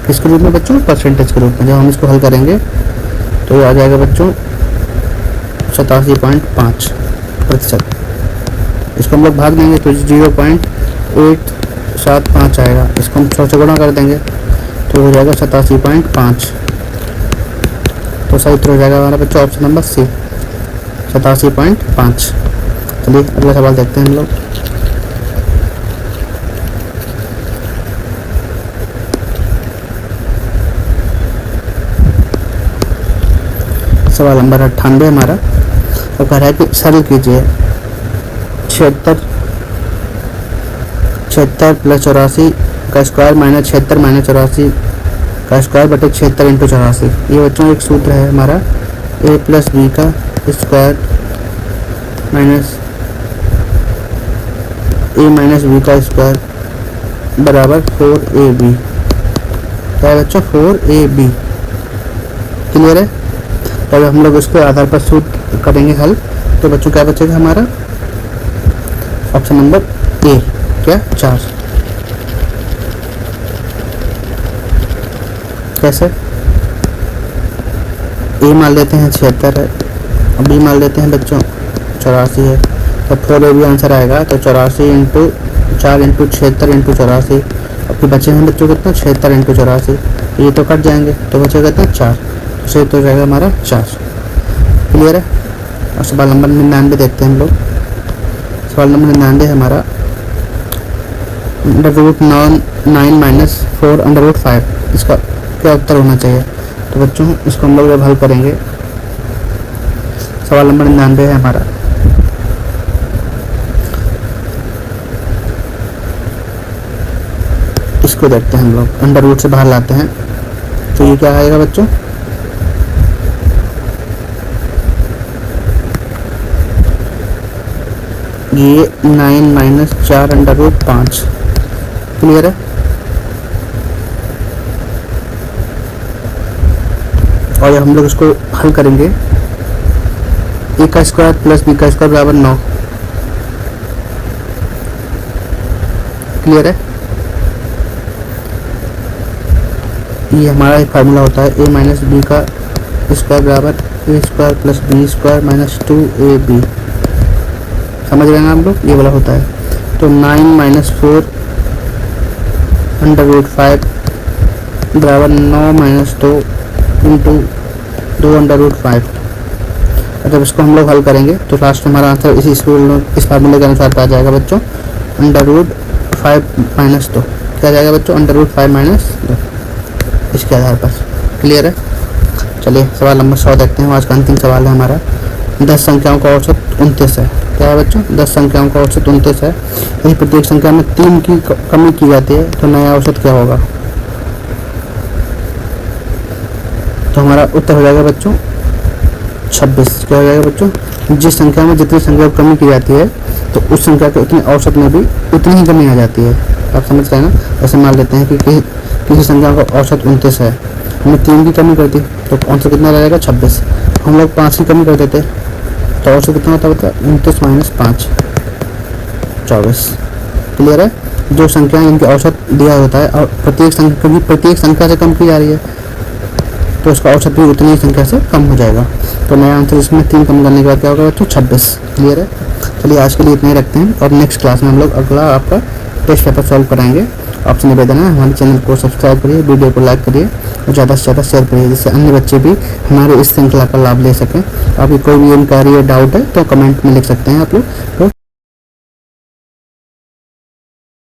किसके रूप में बच्चों? परसेंटेज के रूप में। जब हम इसको हल करेंगे तो ये आ जाएगा बच्चों 87.5%। इसको हम लोग भाग देंगे तो 0.875 आएगा। इसको हम 100 से गुणा कर देंगे तो हो जाएगा 87.5। तो सही उत्तर हो जाएगा हमारा बच्चों ऑप्शन नंबर सी, 87.5। चलिए अगला सवाल देखते हैं हम लोग। सवाल नंबर 98 हमारा, तो कह रहा है कि सरल कीजिए 76 प्लस 84 का स्क्वायर माइनस 76 माइनस 84 का स्क्वायर बटे 76 इंटू 84। ये बच्चों एक सूत्र है हमारा, a प्लस बी का square minus a minus B का स्क्वायर बराबर 4ab। क्या है बच्चों? 4ab। क्लियर है? तब हम लोग इसके आधार पर सूत्र करेंगे हल। तो बच्चों क्या बचेगा हमारा? ऑप्शन नंबर ए, क्या 4। कैसे? ए मान लेते हैं 76 है, और बी मान लेते हैं बच्चों 84 है, तो 4ab आंसर आएगा। तो 84 इंटू 4 इंटू 76 इंटू 84, और फिर बचे हैं बच्चों कितना? 76 इंटू 84, ये तो कट जाएंगे, तो बचेगा कितना? 4। सही तो जाएगा हमारा 4। क्लियर है? और सवाल नंबर 99 देखते हैं हम लोग। सवाल नंबर 99 है हमारा, √9 माइनस 4√5, इसका क्या उत्तर होना चाहिए? तो बच्चों इसको हम लोग जब हल करेंगे, सवाल नंबर 99 है हमारा, इसको देखते हैं हम लोग, अंडर रूट से बाहर लाते हैं, तो ये क्या आएगा बच्चों? ये 9 माइनस 4√5। क्लियर है? और हम लोग इसको हल करेंगे, ए का स्क्वायर प्लस बी का स्क्वायर बराबर 9। क्लियर है? ये हमारा एक फार्मूला होता है, ए माइनस बी का स्क्वायर बराबर A square plus B square minus 2ab। समझ रहे हैं आप लोग? ये वाला होता है। तो 9 माइनस 4√5 बराबर 9 माइनस 2 इंटू 2√5। और जब इसको हम लोग हल करेंगे तो लास्ट हमारा आंसर इस फार्मूले के अनुसार आ जाएगा बच्चों, √5 माइनस 2। क्या जाएगा बच्चों? √5 माइनस 2, इसके आधार पर। क्लियर है? चलिए सवाल नंबर 100 देखते हैं। आज का अंतिम सवाल है हमारा, 10 संख्याओं का औसत 29 है। क्या है बच्चों? 10 संख्याओं का औसत 29 है। यदि प्रत्येक संख्या में 3 की कमी की जाती है तो नया औसत क्या होगा? तो हमारा उत्तर हो जाएगा बच्चों 26। क्या हो जाएगा बच्चों? जिस संख्या में जितनी संख्या की कमी की जाती है तो उस संख्या के उतने औसत में भी उतनी ही कमी आ जाती है। आप समझ रहे हैं ना? ऐसे मान लेते हैं कि किसी संख्या का औसत 29 है, हमने 3 की कमी कर दी तो औसत कितना रहेगा? 26। हम लोग 5 की कमी कर देते तो औसत कितना होता है? 29 माइनस 5, 24। क्लियर है? जो संख्या इनके औसत दिया होता है और प्रत्येक संख्या से कम की जा रही है तो उसका औसत भी उतनी संख्या से कम हो जाएगा। तो नया आंसर इसमें 3 कम करने के बाद क्या होगा बच्चों? 26। क्लियर है? चलिए आज के लिए इतना ही रखते हैं, और नेक्स्ट क्लास में हम लोग अगला आपका टेस्ट पेपर सॉल्व कराएंगे। आपसे निवेदन है हमारे चैनल को सब्सक्राइब करिए, वीडियो को लाइक करिए और ज़्यादा से ज़्यादा शेयर करिए, जिससे अन्य बच्चे भी हमारे इस श्रृंखला का लाभ ले सकें। आपकी कोई भी इंक्वायरी या डाउट है तो कमेंट में लिख सकते हैं आप लोग, तो